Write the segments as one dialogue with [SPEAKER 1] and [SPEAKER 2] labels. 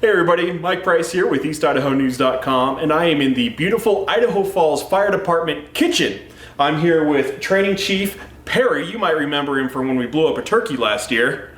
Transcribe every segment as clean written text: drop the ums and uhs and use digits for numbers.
[SPEAKER 1] Hey everybody, Mike Price here with EastIdahoNews.com, and I am in the beautiful Idaho Falls Fire Department kitchen. I'm here with Training Chief Perry. You might remember him from when we blew up a turkey last year.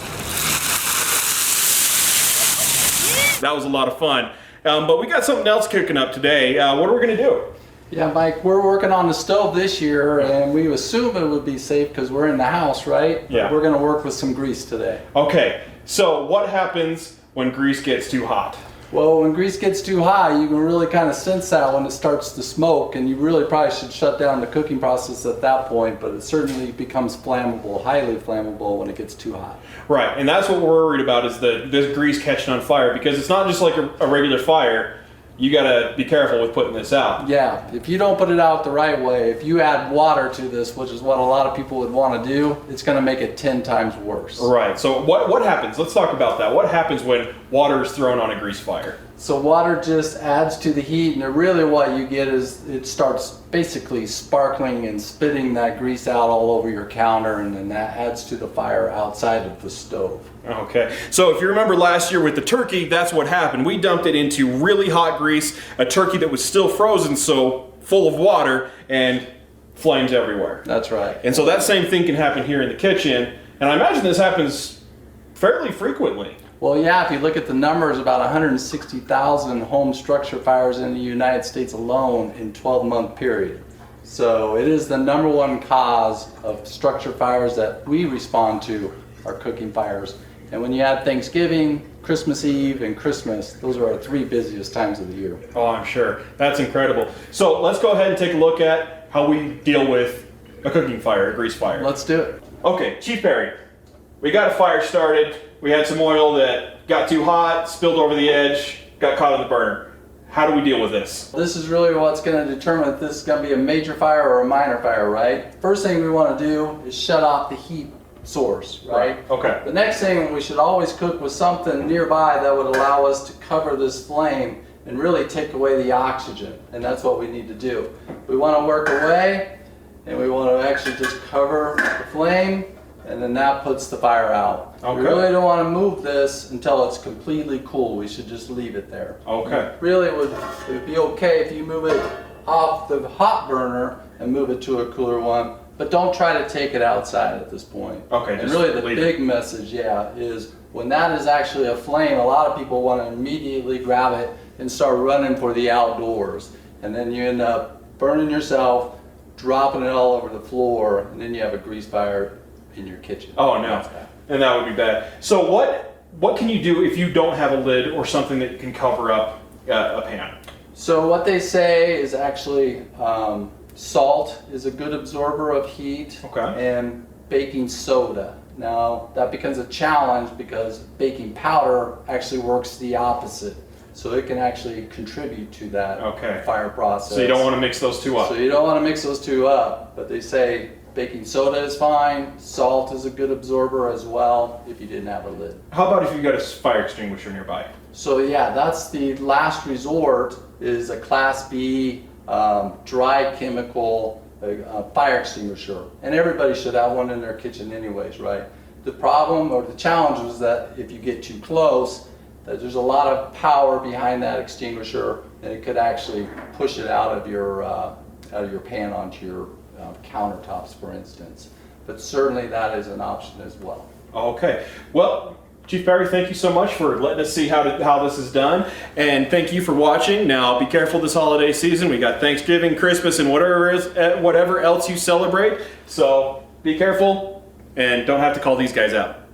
[SPEAKER 1] That was a lot of fun. But we got something else cooking up today. What are we going to do?
[SPEAKER 2] Yeah, Mike, we're working on the stove this year, and we assume it would be safe because we're in the house, right?
[SPEAKER 1] Yeah.
[SPEAKER 2] But we're going to work with some grease today.
[SPEAKER 1] Okay, so what happens when grease gets too hot?
[SPEAKER 2] Well, when grease gets too high, you can really kind of sense that when it starts to smoke, and you really probably should shut down the cooking process at that point, but it certainly becomes flammable, highly flammable when it gets too hot.
[SPEAKER 1] Right, and that's what we're worried about, is this grease catching on fire, because it's not just like a regular fire. You gotta be careful with putting this out.
[SPEAKER 2] Yeah, if you don't put it out the right way, if you add water to this, which is what a lot of people would want to do, it's going to make it 10 times worse.
[SPEAKER 1] Right, so what happens? Let's talk about that. What happens when water is thrown on a grease fire?
[SPEAKER 2] So water just adds to the heat, and really what you get is it starts basically sparkling and spitting that grease out all over your counter, and then that adds to the fire outside of the stove.
[SPEAKER 1] Okay, so if you remember last year with the turkey, that's what happened. We dumped it into really hot grease, a turkey that was still frozen, so full of water, and flames everywhere.
[SPEAKER 2] That's right.
[SPEAKER 1] And so that same thing can happen here in the kitchen, and I imagine this happens fairly frequently.
[SPEAKER 2] Well, yeah, if you look at the numbers, about 160,000 home structure fires in the United States alone in 12-month period. So it is the #1 cause of structure fires that we respond to are cooking fires. And when you add Thanksgiving, Christmas Eve, and Christmas, those are our 3 busiest times of the year.
[SPEAKER 1] Oh, I'm sure. That's incredible. So let's go ahead and take a look at how we deal with a cooking fire, a grease fire.
[SPEAKER 2] Let's do it.
[SPEAKER 1] Okay, Chief Perry, we got a fire started. We had some oil that got too hot, spilled over the edge, got caught on the burner. How do we deal with this?
[SPEAKER 2] This is really what's going to determine if this is going to be a major fire or a minor fire, right? First thing we want to do is shut off the heat source, right?
[SPEAKER 1] Okay.
[SPEAKER 2] The next thing, we should always cook with something nearby that would allow us to cover this flame and really take away the oxygen, and that's what we need to do. We want to work away, and we want to actually just cover the flame, and then that puts the fire out.
[SPEAKER 1] Okay.
[SPEAKER 2] We really don't want to move this until it's completely cool. We should just leave it there.
[SPEAKER 1] Okay.
[SPEAKER 2] Really, it would be okay if you move it off the hot burner and move it to a cooler one, but don't try to take it outside at this point.
[SPEAKER 1] Okay,
[SPEAKER 2] And
[SPEAKER 1] just
[SPEAKER 2] really the
[SPEAKER 1] leave
[SPEAKER 2] big
[SPEAKER 1] it.
[SPEAKER 2] message, yeah, is when that is actually a flame, a lot of people want to immediately grab it and start running for the outdoors. And then you end up burning yourself, dropping it all over the floor, and then you have a grease fire in your kitchen.
[SPEAKER 1] Oh no,
[SPEAKER 2] That's bad.
[SPEAKER 1] and that would be bad. So what can you do if you don't have a lid or something that can cover up a pan?
[SPEAKER 2] So what they say is actually salt is a good absorber of heat,
[SPEAKER 1] Okay.
[SPEAKER 2] and baking soda. Now that becomes a challenge because baking powder actually works the opposite. So it can actually contribute to that
[SPEAKER 1] Okay.
[SPEAKER 2] fire process.
[SPEAKER 1] So you don't want to mix those two up.
[SPEAKER 2] So you don't want to mix those two up, but they say baking soda is fine, salt is a good absorber as well if you didn't have a lid.
[SPEAKER 1] How about if you've got a fire extinguisher nearby?
[SPEAKER 2] So yeah, that's the last resort, is a Class B dry chemical fire extinguisher. And everybody should have one in their kitchen anyways, right? The problem or the challenge is that if you get too close, that there's a lot of power behind that extinguisher, and it could actually push it out of your pan onto your countertops, for instance. But certainly that is an option as well.
[SPEAKER 1] Okay. Well, Chief Perry, thank you so much for letting us see how this is done, and thank you for watching. Now, be careful this holiday season. We got Thanksgiving, Christmas, and whatever else you celebrate. So be careful, and don't have to call these guys out.